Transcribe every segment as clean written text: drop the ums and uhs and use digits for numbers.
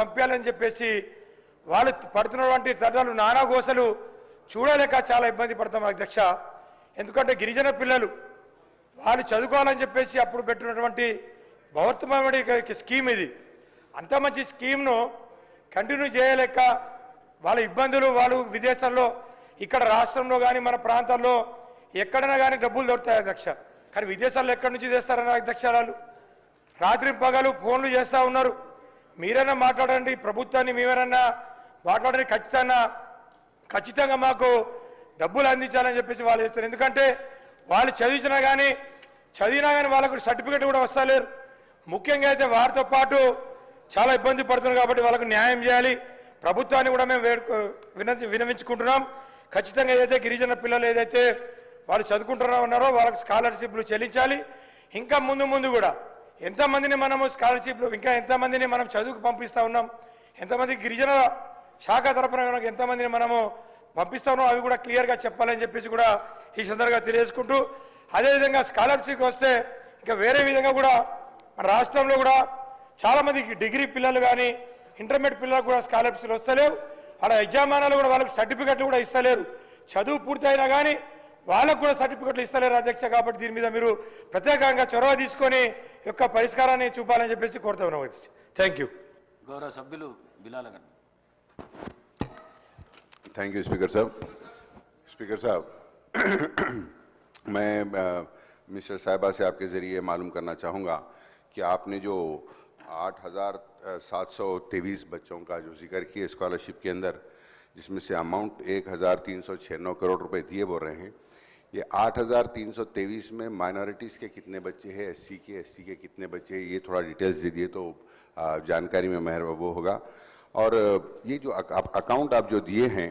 పంపించాలని చెప్పేసి వాళ్ళు పడుతున్నటువంటి తండ్రులు నానా గోసలు చూడలేక చాలా ఇబ్బంది పడతాం అధ్యక్ష. ఎందుకంటే గిరిజన పిల్లలు వాళ్ళు చదువుకోవాలని చెప్పేసి అప్పుడు పెట్టినటువంటి బౌద్ధమైన స్కీమ్ ఇది. అంత మంచి స్కీమ్ను కంటిన్యూ చేయలేక వాళ్ళ ఇబ్బందులు, వాళ్ళు విదేశాల్లో ఇక్కడ రాష్ట్రంలో కానీ మన ప్రాంతాల్లో ఎక్కడైనా కానీ డబ్బులు దొరుకుతాయి అధ్యక్ష. కానీ విదేశాల్లో ఎక్కడి నుంచి చేస్తారన్న అధ్యక్ష, వాళ్ళు రాత్రి పగలు ఫోన్లు చేస్తూ ఉన్నారు. మీరైనా మాట్లాడండి, ప్రభుత్వాన్ని మీరైనా మాట్లాడండి, ఖచ్చితంగా మాకు డబ్బులు అందించాలని చెప్పేసి వాళ్ళు చేస్తారు. ఎందుకంటే వాళ్ళు చదివినా కానీ వాళ్ళకు సర్టిఫికేట్ కూడా వస్తలేరు. ముఖ్యంగా అయితే వారితో పాటు చాలా ఇబ్బంది పడుతున్నారు కాబట్టి వాళ్ళకు న్యాయం చేయాలి. ప్రభుత్వాన్ని కూడా మేము వినవించుకుంటున్నాం. ఖచ్చితంగా ఏదైతే గిరిజన పిల్లలు ఏదైతే వాళ్ళు చదువుకుంటున్నారో వాళ్ళకు స్కాలర్షిప్లు చెల్లించాలి. ఇంకా ముందు కూడా ఎంతమందిని మనము స్కాలర్షిప్లు, ఇంకా ఎంతమందిని మనం చదువుకు పంపిస్తూ ఉన్నాం, ఎంతమంది గిరిజన శాఖ తరపున ఎంతమందిని మనము పంపిస్తా ఉన్నాం, అవి కూడా క్లియర్గా చెప్పాలని చెప్పేసి కూడా ఈ సందర్భంగా తెలియజేసుకుంటూ, అదేవిధంగా స్కాలర్షిప్ వస్తే ఇంకా వేరే విధంగా కూడా మన రాష్ట్రంలో కూడా చాలామందికి డిగ్రీ పిల్లలు కానీ ఇంటర్మీడియట్ పిల్లలకు కూడా స్కాలర్షిప్లు వస్తలేవు. అలా యజమానాలు కూడా వాళ్ళకి సర్టిఫికెట్లు కూడా ఇస్తలేరు. చదువు పూర్తయినా కానీ వాళ్ళకు కూడా సర్టిఫికెట్లు ఇస్తలేరు అధ్యక్ష. కాబట్టి దీని మీద మీరు ప్రత్యేకంగా చొరవ తీసుకొని యొక్క పరిష్కారాన్ని చూపాలని చెప్పేసి కోరుతా ఉన్నాం అధ్యక్ష. Thank you. గౌరవ సభ్యులు బిలాల గారు. थैंक यू स्पीकर साहब. स्पीकर साहब, मैं मिस्टर साहिबा से आपके ज़रिए मालूम करना चाहूँगा कि आपने जो 8,723 बच्चों का जो जिक्र किया स्कॉलरशिप के अंदर, जिसमें से अमाउंट 1,396 करोड़ रुपए दिए बोल रहे हैं, ये 8,323 में माइनॉरिटीज़ के कितने बच्चे हैं, एससी के कितने बच्चे हैं, ये थोड़ा डिटेल्स दे दिए तो जानकारी में वो होगा. और ये जो अकाउंट आप जो दिए हैं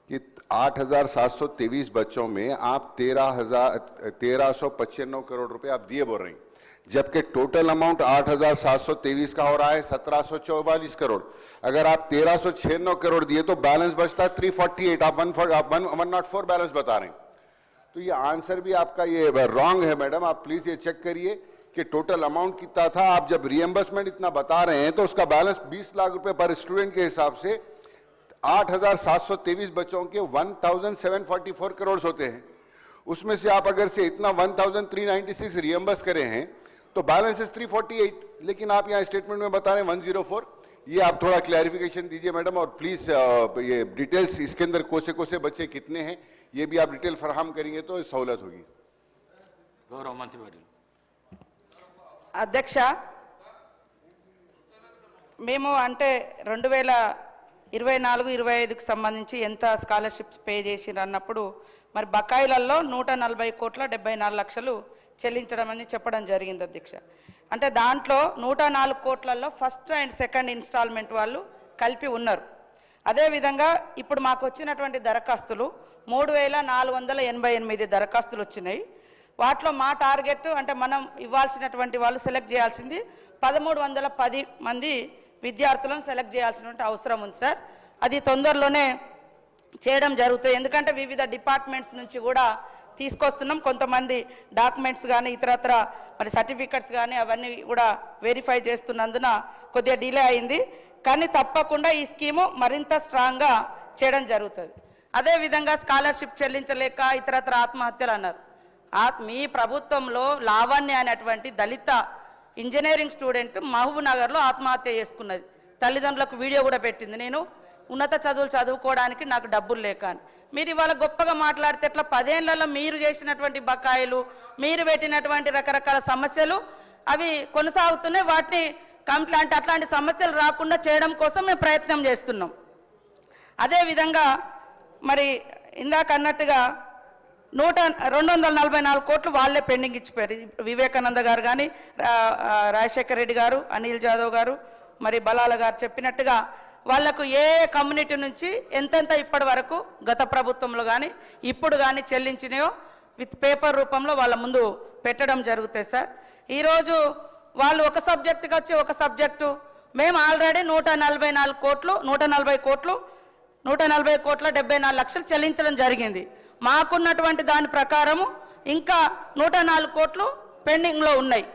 कि 8,723 बच्चों में आप 1395 करोड़ रुपए आप दिए बोल रहे हैं, जबकि टोटल अमाउंट 8,723 का हो रहा है 1,744 करोड़. अगर आप 1,396 करोड़ दिए तो बैलेंस बचता है 348, आप 104 बैलेंस बता रहे हैं. तो ये आंसर भी आपका ये रॉन्ग है मैडम. आप प्लीज़ ये चेक करिए कि टोटल अमाउंट कितना था. आप जब रिएम्बर्समेंट इतना बता रहे हैं तो उसका बैलेंस 20 लाख रुपए पर स्टूडेंट के हिसाब से 8,723 बच्चों के 1,744 करोड़ होते हैं. उसमें से आप अगर से इतना 1,396 रिएम्बर्स करे हैं तो बैलेंस इज 348, लेकिन आप यहाँ स्टेटमेंट में बता रहे हैं 104. ये आप थोड़ा क्लैरिफिकेशन दीजिए मैडम. और प्लीज़ ये डिटेल्स इसके अंदर कोसे बच्चे कितने हैं ये भी आप डिटेल फराहम करेंगे तो सहूलत होगी. गौरव मंत्री అధ్యక్ష, మేము అంటే 2024-25కి సంబంధించి ఎంత స్కాలర్షిప్స్ పే చేసిరు అన్నప్పుడు మరి బకాయిలలో 140 కోట్ల 74 లక్షలు చెల్లించడం అని చెప్పడం జరిగింది అధ్యక్ష. అంటే దాంట్లో 104 కోట్లలో ఫస్ట్ అండ్ సెకండ్ ఇన్స్టాల్మెంట్ వాళ్ళు కలిపి ఉన్నారు. అదేవిధంగా ఇప్పుడు మాకు వచ్చినటువంటి దరఖాస్తులు 3,488 దరఖాస్తులు వచ్చినాయి. వాటిలో మా టార్గెట్ అంటే మనం ఇవ్వాల్సినటువంటి వాళ్ళు సెలెక్ట్ చేయాల్సింది 1,310 మంది విద్యార్థులను సెలెక్ట్ చేయాల్సినటువంటి అవసరం ఉంది సార్. అది తొందరలోనే చేయడం జరుగుతుంది. ఎందుకంటే వివిధ డిపార్ట్మెంట్స్ నుంచి కూడా తీసుకొస్తున్నాం. కొంతమంది డాక్యుమెంట్స్ కానీ ఇతరత్ర మరి సర్టిఫికెట్స్ కానీ అవన్నీ కూడా వెరిఫై చేస్తున్నందున కొద్దిగా డిలే అయింది. కానీ తప్పకుండా ఈ స్కీము మరింత స్ట్రాంగ్గా చేయడం జరుగుతుంది. అదేవిధంగా స్కాలర్షిప్ చెల్లించలేక ఇతరత్ర ఆత్మహత్యలు అన్నారు. మీ ప్రభుత్వంలో లావణ్య అనేటువంటి దళిత ఇంజనీరింగ్ స్టూడెంట్ మహబూబ్ నగర్లో ఆత్మహత్య చేసుకున్నది. తల్లిదండ్రులకు వీడియో కూడా పెట్టింది, నేను ఉన్నత చదువులు చదువుకోవడానికి నాకు డబ్బులు లేక అని. మీరు ఇవాళ గొప్పగా మాట్లాడితే ఎట్లా? 10 ఏళ్లలో మీరు చేసినటువంటి బకాయిలు, మీరు పెట్టినటువంటి రకరకాల సమస్యలు అవి కొనసాగుతున్నాయి. వాటిని కంప్లైంట్ అట్లాంటి సమస్యలు రాకుండా చేయడం కోసం మేము ప్రయత్నం చేస్తున్నాం. అదేవిధంగా మరి ఇందాక అన్నట్టుగా 244 కోట్లు వాళ్ళే పెండింగ్ ఇచ్చిపోయారు. వివేకానంద గారు కానీ, రాజశేఖర్ రెడ్డి గారు, అనిల్ జాదవ్ గారు, మరి బలాల గారు చెప్పినట్టుగా వాళ్లకు ఏ కమ్యూనిటీ నుంచి ఎంతెంత ఇప్పటి వరకు గత ప్రభుత్వంలో కానీ ఇప్పుడు కానీ చెల్లించినాయో విత్ పేపర్ రూపంలో వాళ్ళ ముందు పెట్టడం జరుగుతాయి సార్. ఈరోజు వాళ్ళు ఒక సబ్జెక్టుకి వచ్చి ఒక సబ్జెక్టు మేము ఆల్రెడీ 140 కోట్ల 74 లక్షలు చెల్లించడం జరిగింది. మాకున్నటువంటి దాని ప్రకారము ఇంకా 104 కోట్లు పెండింగ్లో ఉన్నాయి.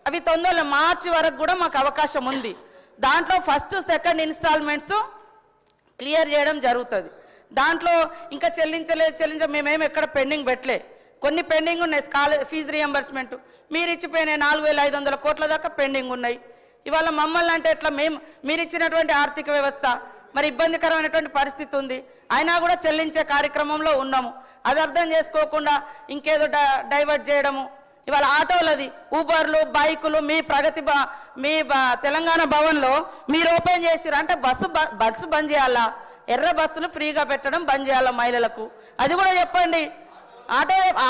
అవి తొందరలో మార్చి వరకు కూడా మాకు అవకాశం ఉంది. దాంట్లో ఫస్ట్ సెకండ్ ఇన్స్టాల్మెంట్స్ క్లియర్ చేయడం జరుగుతుంది. దాంట్లో ఇంకా మేమేమి ఎక్కడ పెండింగ్ పెట్టలే. కొన్ని పెండింగ్ ఉన్నాయి. ఫీజు రియంబర్స్మెంట్ మీరు ఇచ్చిపోయినాయి 4,500 కోట్ల దాకా పెండింగ్ ఉన్నాయి. ఇవాళ మమ్మల్ని అంటే ఎట్లా? మీరు ఇచ్చినటువంటి ఆర్థిక వ్యవస్థ మరి ఇబ్బందికరమైనటువంటి పరిస్థితి ఉంది, అయినా కూడా చెల్లించే కార్యక్రమంలో ఉన్నాము. అది అర్థం చేసుకోకుండా ఇంకేదో డైవర్ట్ చేయడము. ఇవాళ ఆటోలది, ఊబర్లు, బైకులు మీ తెలంగాణ భవన్లో మీరు ఓపెన్ చేసిరు అంటే బస్సు బంద్ చేయాలా? ఎర్ర బస్సులు ఫ్రీగా పెట్టడం బంద్ చేయాలా మహిళలకు? అది కూడా చెప్పండి.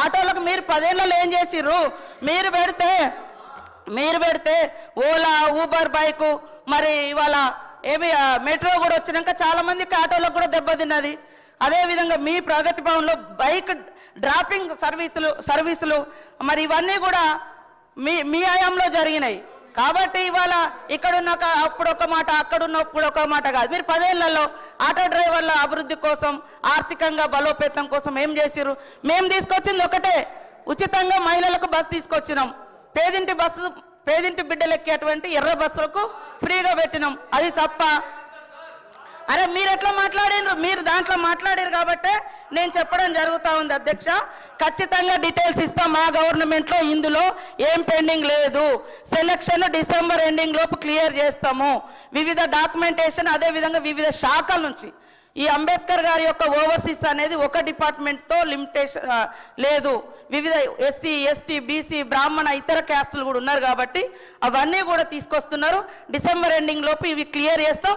ఆటోలకు మీరు 10 ఏళ్లలో ఏం చేసిర్రు? మీరు పెడితే ఓలా, ఊబర్, బైకు, మరి ఇవాళ ఏమి మెట్రో కూడా వచ్చినాక చాలా మందికి ఆటోలకు కూడా దెబ్బతిన్నది. అదేవిధంగా మీ ప్రగతి భవన్లో బైక్ డ్రాపింగ్ సర్వీసులు మరి ఇవన్నీ కూడా మీ హయాంలో జరిగినాయి. కాబట్టి ఇవాళ ఇక్కడున్నాక అప్పుడు ఒక మాట, అక్కడున్నప్పుడు ఒక మాట కాదు. మీరు 10 ఏళ్లలో ఆటో డ్రైవర్ల అభివృద్ధి కోసం, ఆర్థికంగా బలోపేతం కోసం ఏం చేసిర్రు? మేము తీసుకొచ్చింది ఒకటే, ఉచితంగా మహిళలకు బస్సు తీసుకొచ్చినాం. పేదింటి బిడ్డలు ఎక్కేటువంటి ఎర్ర బస్సులకు ఫ్రీగా పెట్టినాం. అది తప్ప? అరే మీరు ఎట్లా మాట్లాడినారు? మీరు దాంట్లో మాట్లాడారు కాబట్టే నేను చెప్పడం జరుగుతూ ఉంది అధ్యక్ష. ఖచ్చితంగా డీటెయిల్స్ ఇస్తాం. మా గవర్నమెంట్లో ఇందులో ఏం పెండింగ్ లేదు. సెలక్షన్ డిసెంబర్ ఎండింగ్ లోపు క్లియర్ చేస్తాము. వివిధ డాక్యుమెంటేషన్, అదేవిధంగా వివిధ శాఖల నుంచి ఈ అంబేద్కర్ గారి యొక్క ఓవర్సీస్ అనేది ఒక డిపార్ట్మెంట్తో లిమిటేషన్ లేదు. వివిధ ఎస్సీ, ఎస్టీ, బీసీ, బ్రాహ్మణ, ఇతర క్యాస్టులు కూడా ఉన్నారు కాబట్టి అవన్నీ కూడా తీసుకొస్తున్నారు. డిసెంబర్ ఎండింగ్ లోపు ఇవి క్లియర్ చేస్తాం.